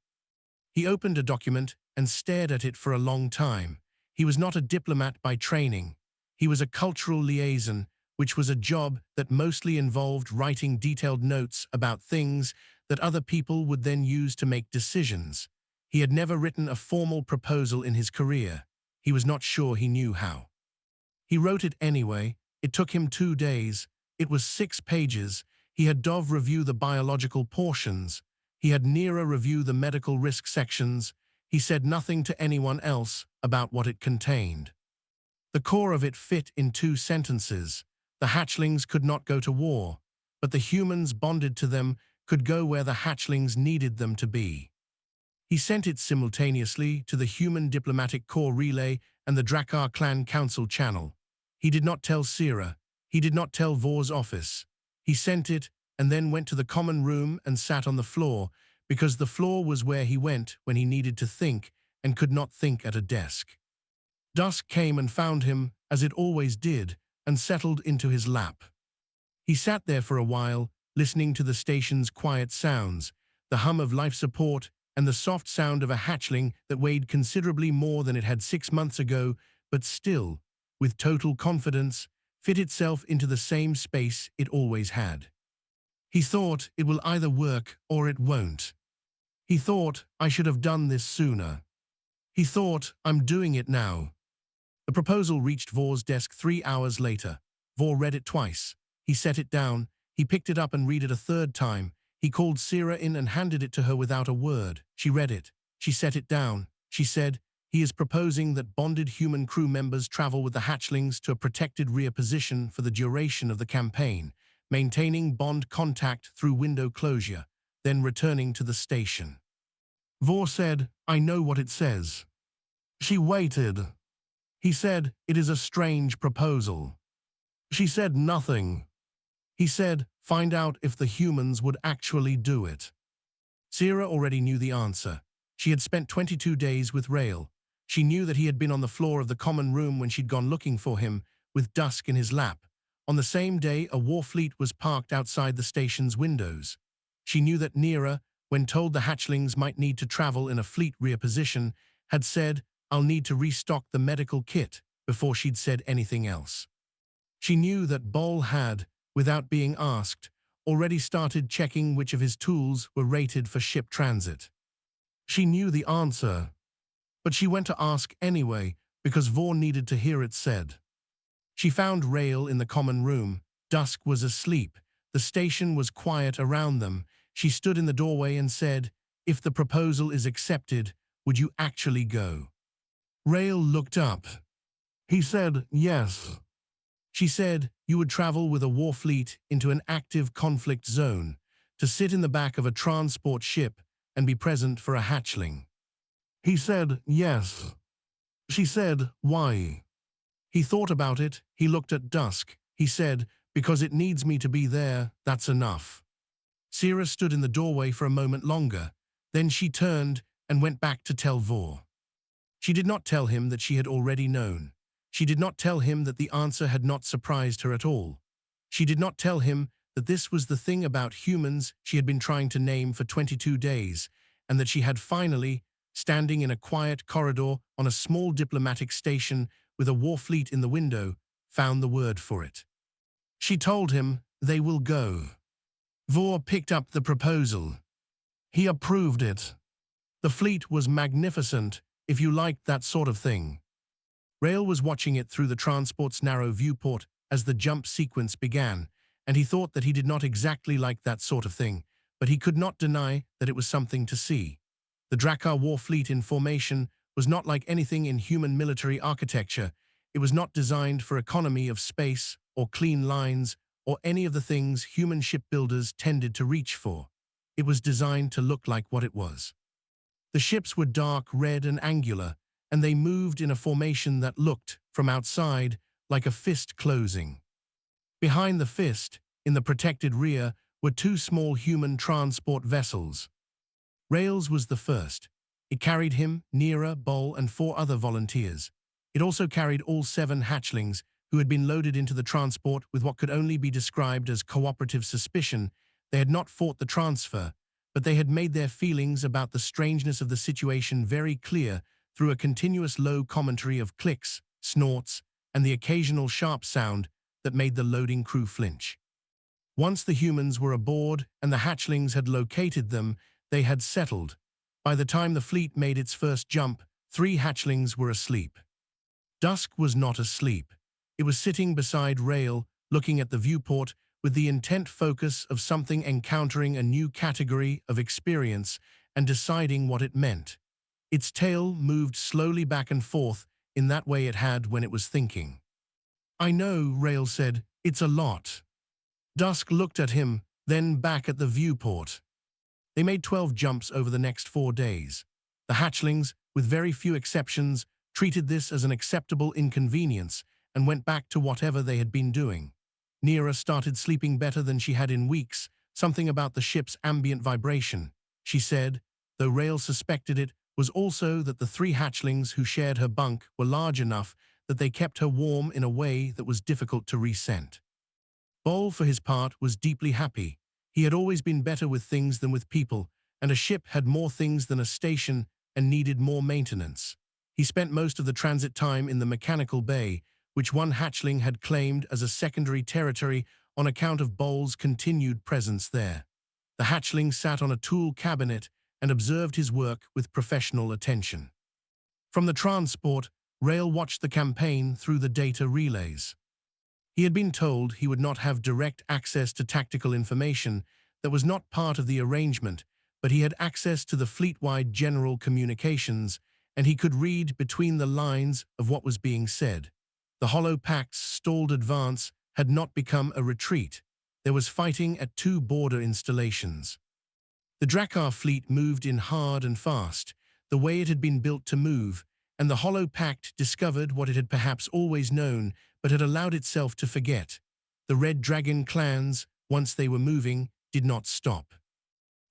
He opened a document and stared at it for a long time. He was not a diplomat by training. He was a cultural liaison, which was a job that mostly involved writing detailed notes about things that other people would then use to make decisions. He had never written a formal proposal in his career. He was not sure he knew how. He wrote it anyway. It took him 2 days. It was 6 pages. He had Dov review the biological portions. He had Nira review the medical risk sections. He said nothing to anyone else about what it contained. The core of it fit in 2 sentences. The hatchlings could not go to war, but the humans bonded to them could go where the hatchlings needed them to be. He sent it simultaneously to the Human Diplomatic Corps Relay and the Drakkar Clan Council channel. He did not tell Sira. He did not tell Vor's office. He sent it and then went to the common room and sat on the floor, because the floor was where he went when he needed to think and could not think at a desk. Dusk came and found him, as it always did, and settled into his lap. He sat there for a while, listening to the station's quiet sounds, the hum of life support, and the soft sound of a hatchling that weighed considerably more than it had 6 months ago, but still, with total confidence, fit itself into the same space it always had. He thought, it will either work or it won't. He thought, I should have done this sooner. He thought, I'm doing it now. The proposal reached Vor's desk 3 hours later. Vor read it twice. He set it down. He picked it up and read it a 3rd time. He called Sira in and handed it to her without a word. She read it. She set it down. She said, he is proposing that bonded human crew members travel with the hatchlings to a protected rear position for the duration of the campaign, maintaining bond contact through window closure, then returning to the station. Vor said, I know what it says. She waited. He said, it is a strange proposal. She said nothing. He said, find out if the humans would actually do it. Sira already knew the answer. She had spent 22 days with Rael. She knew that he had been on the floor of the common room when she'd gone looking for him, with Dusk in his lap. On the same day, a war fleet was parked outside the station's windows. She knew that Nira, when told the hatchlings might need to travel in a fleet rear position, had said, I'll need to restock the medical kit, before she'd said anything else. She knew that Bol had, without being asked, already started checking which of his tools were rated for ship transit. She knew the answer, but she went to ask anyway because Vor needed to hear it said. She found Rael in the common room. Dusk was asleep. The station was quiet around them. She stood in the doorway and said, if the proposal is accepted, would you actually go? Rael looked up. He said, yes. She said, you would travel with a war fleet into an active conflict zone, to sit in the back of a transport ship and be present for a hatchling. He said, yes. She said, why? He thought about it. He looked at Dusk. He said, because it needs me to be there, that's enough. Sira stood in the doorway for a moment longer. Then she turned and went back to tell Vor. She did not tell him that she had already known. She did not tell him that the answer had not surprised her at all. She did not tell him that this was the thing about humans she had been trying to name for 22 days, and that she had finally, standing in a quiet corridor on a small diplomatic station with a war fleet in the window, found the word for it. She told him, they will go. Vor picked up the proposal. He approved it. The fleet was magnificent, if you liked that sort of thing. Rael was watching it through the transport's narrow viewport as the jump sequence began, and he thought that he did not exactly like that sort of thing, but he could not deny that it was something to see. The Drakkar war fleet in formation was not like anything in human military architecture. It was not designed for economy of space or clean lines or any of the things human shipbuilders tended to reach for. It was designed to look like what it was. The ships were dark red and angular, and they moved in a formation that looked, from outside, like a fist closing. Behind the fist, in the protected rear, were 2 small human transport vessels. Rael's was the first. It carried him, Nira, Bol, and 4 other volunteers. It also carried all 7 hatchlings who had been loaded into the transport with what could only be described as cooperative suspicion. They had not fought the transfer. but they had made their feelings about the strangeness of the situation very clear through a continuous low commentary of clicks, snorts, and the occasional sharp sound that made the loading crew flinch. Once the humans were aboard and the hatchlings had located them, they had settled. By the time the fleet made its first jump, 3 hatchlings were asleep. Dusk was not asleep. It was sitting beside Rail, looking at the viewport with the intent focus of something encountering a new category of experience and deciding what it meant. Its tail moved slowly back and forth in that way it had when it was thinking. "I know," Rail said. "It's a lot." Dusk looked at him, then back at the viewport. They made 12 jumps over the next 4 days. The hatchlings, with very few exceptions, treated this as an acceptable inconvenience and went back to whatever they had been doing. Neera started sleeping better than she had in weeks, something about the ship's ambient vibration. She said, though Rail suspected it, was also that the 3 hatchlings who shared her bunk were large enough that they kept her warm in a way that was difficult to resent. Bol, for his part, was deeply happy. He had always been better with things than with people, and a ship had more things than a station and needed more maintenance. He spent most of the transit time in the mechanical bay, which one hatchling had claimed as a secondary territory on account of Bol's continued presence there. The hatchling sat on a tool cabinet and observed his work with professional attention. From the transport, Rail watched the campaign through the data relays. He had been told he would not have direct access to tactical information that was not part of the arrangement, but he had access to the fleet-wide general communications, and he could read between the lines of what was being said. The Hollow Pact's stalled advance had not become a retreat. There was fighting at 2 border installations. The Drakkar fleet moved in hard and fast, the way it had been built to move, and the Hollow Pact discovered what it had perhaps always known, but had allowed itself to forget. The Red Dragon clans, once they were moving, did not stop.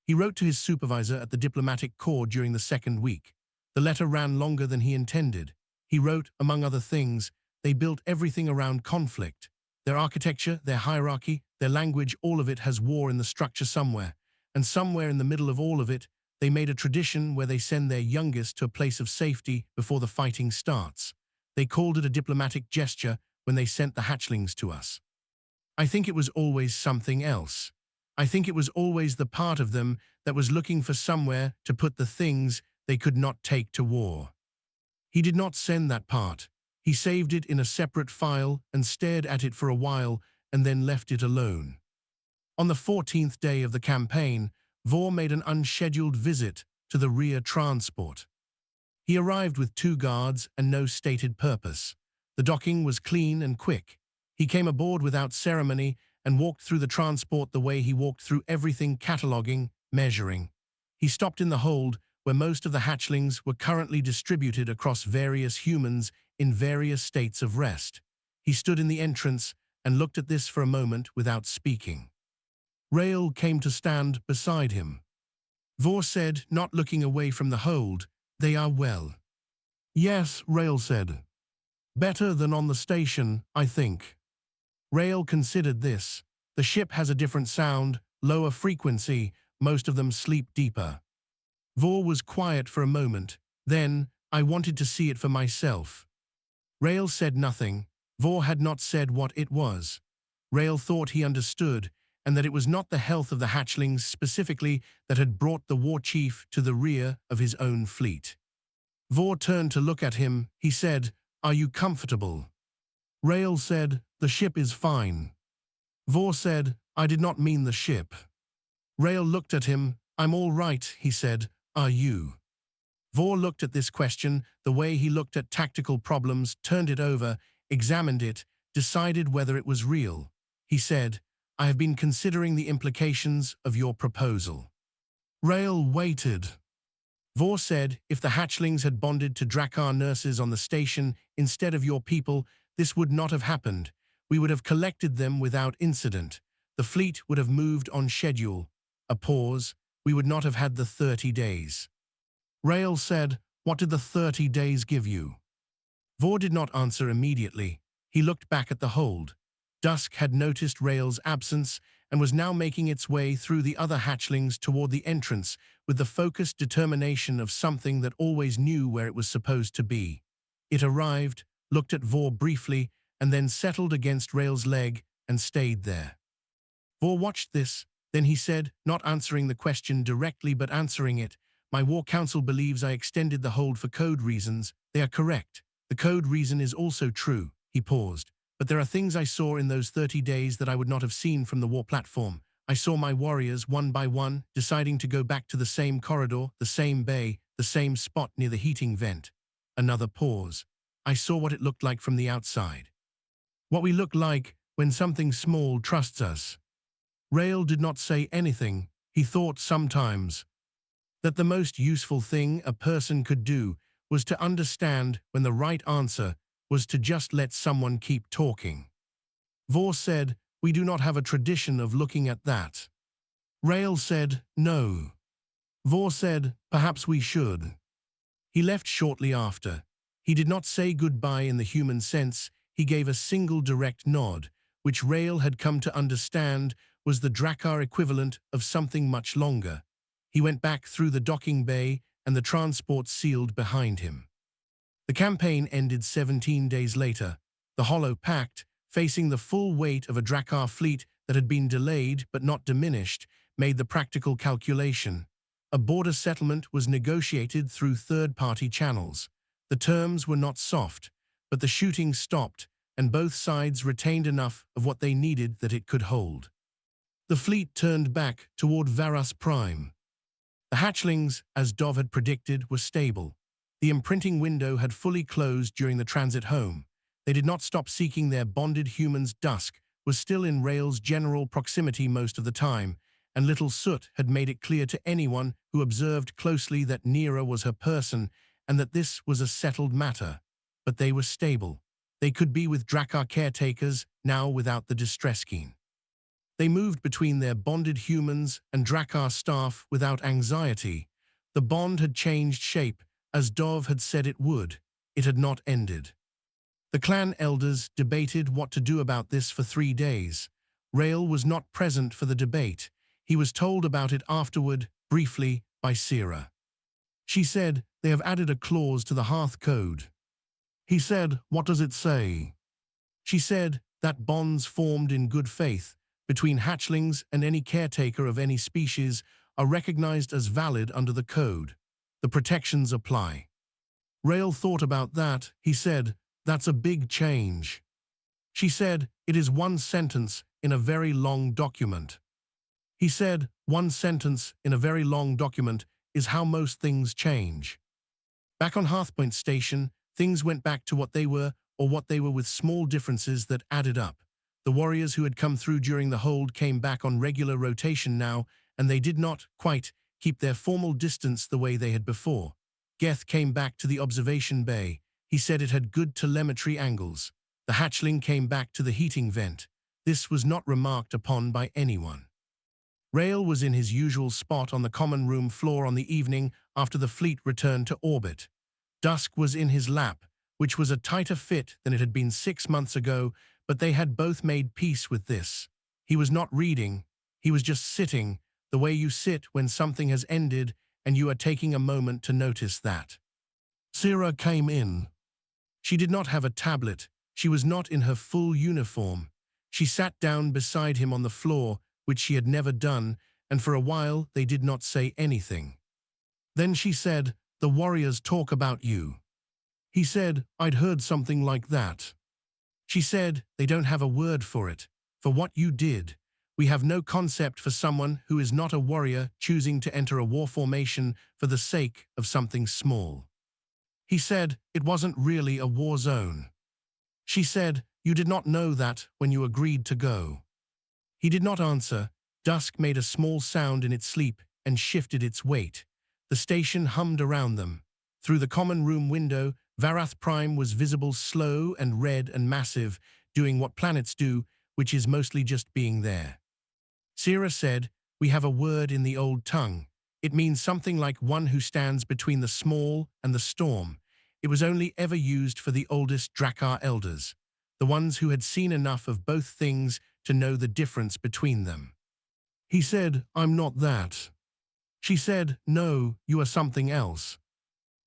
He wrote to his supervisor at the diplomatic corps during the 2nd week. The letter ran longer than he intended. He wrote, among other things, they built everything around conflict. Their architecture, their hierarchy, their language, all of it has war in the structure somewhere. And somewhere in the middle of all of it, they made a tradition where they send their youngest to a place of safety before the fighting starts. They called it a diplomatic gesture when they sent the hatchlings to us. I think it was always something else. I think it was always the part of them that was looking for somewhere to put the things they could not take to war. He did not send that part. He saved it in a separate file and stared at it for a while and then left it alone. On the 14th day of the campaign, Vor made an unscheduled visit to the rear transport. He arrived with 2 guards and no stated purpose. The docking was clean and quick. He came aboard without ceremony and walked through the transport the way he walked through everything, cataloging, measuring. He stopped in the hold where most of the hatchlings were currently distributed across various humans in various states of rest. He stood in the entrance and looked at this for a moment without speaking. Rail came to stand beside him. Vor said, not looking away from the hold, "They are well." "Yes," Rail said. "Better than on the station, I think." Rail considered this. The ship has a different sound, lower frequency, most of them sleep deeper. Vor was quiet for a moment. Then, "I wanted to see it for myself." Rail said nothing. Vor had not said what it was. Rail thought he understood, and that it was not the health of the hatchlings specifically that had brought the war chief to the rear of his own fleet. Vor turned to look at him. He said, "Are you comfortable?" Rail said, "The ship is fine." Vor said, "I did not mean the ship." Rail looked at him. "I'm all right," he said. "Are you?" Vor looked at this question the way he looked at tactical problems, turned it over, examined it, decided whether it was real. He said, "I have been considering the implications of your proposal." Rail waited. Vor said, "If the hatchlings had bonded to Drakkar nurses on the station instead of your people, this would not have happened. We would have collected them without incident. The fleet would have moved on schedule." A pause. "We would not have had the 30 days. Rail said, "What did the 30 days give you?" Vor did not answer immediately. He looked back at the hold. Dusk had noticed Rail's absence and was now making its way through the other hatchlings toward the entrance with the focused determination of something that always knew where it was supposed to be. It arrived, looked at Vor briefly, and then settled against Rail's leg and stayed there. Vor watched this, then he said, not answering the question directly but answering it, "My War Council believes I extended the hold for code reasons. They are correct. The code reason is also true." He paused. "But there are things I saw in those 30 days that I would not have seen from the war platform. I saw my warriors, one by one, deciding to go back to the same corridor, the same bay, the same spot near the heating vent." Another pause. "I saw what it looked like from the outside. What we look like when something small trusts us." Rail did not say anything. He thought sometimes that the most useful thing a person could do was to understand when the right answer was to just let someone keep talking. Vor said, "We do not have a tradition of looking at that." Rail said, "No." Vor said, "Perhaps we should." He left shortly after. He did not say goodbye in the human sense. He gave a single direct nod, which Rail had come to understand was the Drakkar equivalent of something much longer. He went back through the docking bay, and the transport sealed behind him. The campaign ended 17 days later. The Hollow Pact, facing the full weight of a Drakkar fleet that had been delayed but not diminished, made the practical calculation. A border settlement was negotiated through third-party channels. The terms were not soft, but the shooting stopped, and both sides retained enough of what they needed that it could hold. The fleet turned back toward Varus Prime. The hatchlings, as Dov had predicted, were stable. The imprinting window had fully closed during the transit home. They did not stop seeking their bonded humans. Dusk was still in Rail's general proximity most of the time, and little Soot had made it clear to anyone who observed closely that Nera was her person and that this was a settled matter. But they were stable. They could be with Drakkar caretakers, now without the distress gene. They moved between their bonded humans and Drakkar staff without anxiety. The bond had changed shape, as Dov had said it would. It had not ended. The clan elders debated what to do about this for 3 days. Rail was not present for the debate. He was told about it afterward, briefly, by Sira. She said, "They have added a clause to the Hearth Code." He said, "What does it say?" She said, "That bonds formed in good faith between hatchlings and any caretaker of any species are recognized as valid under the code. The protections apply." Rail thought about that. He said, "That's a big change." She said, "It is one sentence in a very long document." He said, "One sentence in a very long document is how most things change." Back on Hearthpoint Station, things went back to what they were, or what they were, with small differences that added up. The warriors who had come through during the hold came back on regular rotation now, and they did not, quite, keep their formal distance the way they had before. Geth came back to the observation bay. He said it had good telemetry angles. The hatchling came back to the heating vent. This was not remarked upon by anyone. Rail was in his usual spot on the common room floor on the evening after the fleet returned to orbit. Dusk was in his lap, which was a tighter fit than it had been 6 months ago, but they had both made peace with this. He was not reading. He was just sitting, the way you sit when something has ended and you are taking a moment to notice that. Sira came in. She did not have a tablet. She was not in her full uniform. She sat down beside him on the floor, which she had never done, and for a while they did not say anything. Then she said, "The warriors talk about you." He said, "I'd heard something like that." She said, "They don't have a word for it, for what you did. We have no concept for someone who is not a warrior choosing to enter a war formation for the sake of something small." He said, "It wasn't really a war zone." She said, "You did not know that when you agreed to go." He did not answer. Dusk made a small sound in its sleep and shifted its weight. The station hummed around them. Through the common room window, Varath Prime was visible, slow and red and massive, doing what planets do, which is mostly just being there. Sira said, "We have a word in the old tongue. It means something like one who stands between the small and the storm. It was only ever used for the oldest Drakkar elders, the ones who had seen enough of both things to know the difference between them." He said, I'm not that. She said, no, you are something else.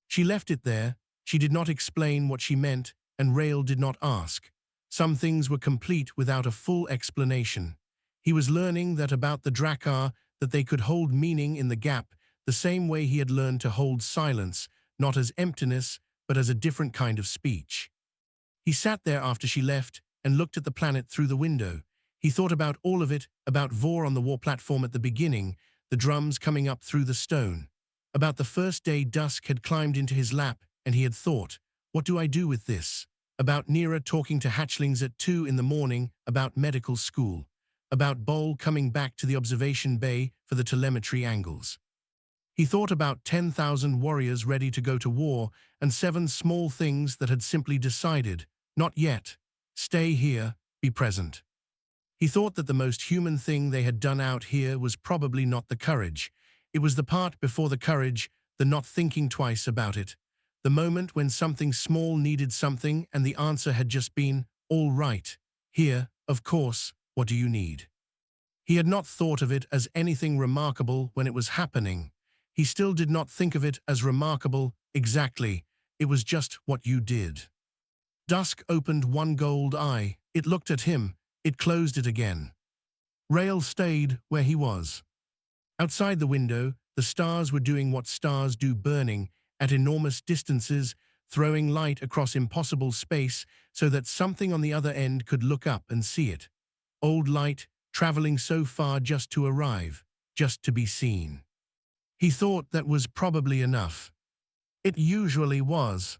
She left it there. She did not explain what she meant, and Rael did not ask. Some things were complete without a full explanation. He was learning that about the Drakkar, that they could hold meaning in the gap, the same way he had learned to hold silence, not as emptiness, but as a different kind of speech. He sat there after she left and looked at the planet through the window. He thought about all of it, about Vor on the war platform at the beginning, the drums coming up through the stone. About the first day dusk had climbed into his lap, and he had thought, what do I do with this? About Nira talking to hatchlings at 2 in the morning, about medical school. About Bol coming back to the observation bay for the telemetry angles. He thought about 10,000 warriors ready to go to war, and 7 small things that had simply decided, not yet, stay here, be present. He thought that the most human thing they had done out here was probably not the courage. It was the part before the courage, the not thinking twice about it. The moment when something small needed something and the answer had just been, all right, here, of course, what do you need? He had not thought of it as anything remarkable when it was happening. He still did not think of it as remarkable, exactly. It was just what you did. Dusk opened one gold eye. It looked at him. It closed it again. Rael stayed where he was. Outside the window, the stars were doing what stars do, burning at enormous distances, throwing light across impossible space so that something on the other end could look up and see it. Old light, traveling so far just to arrive, just to be seen. He thought that was probably enough. It usually was.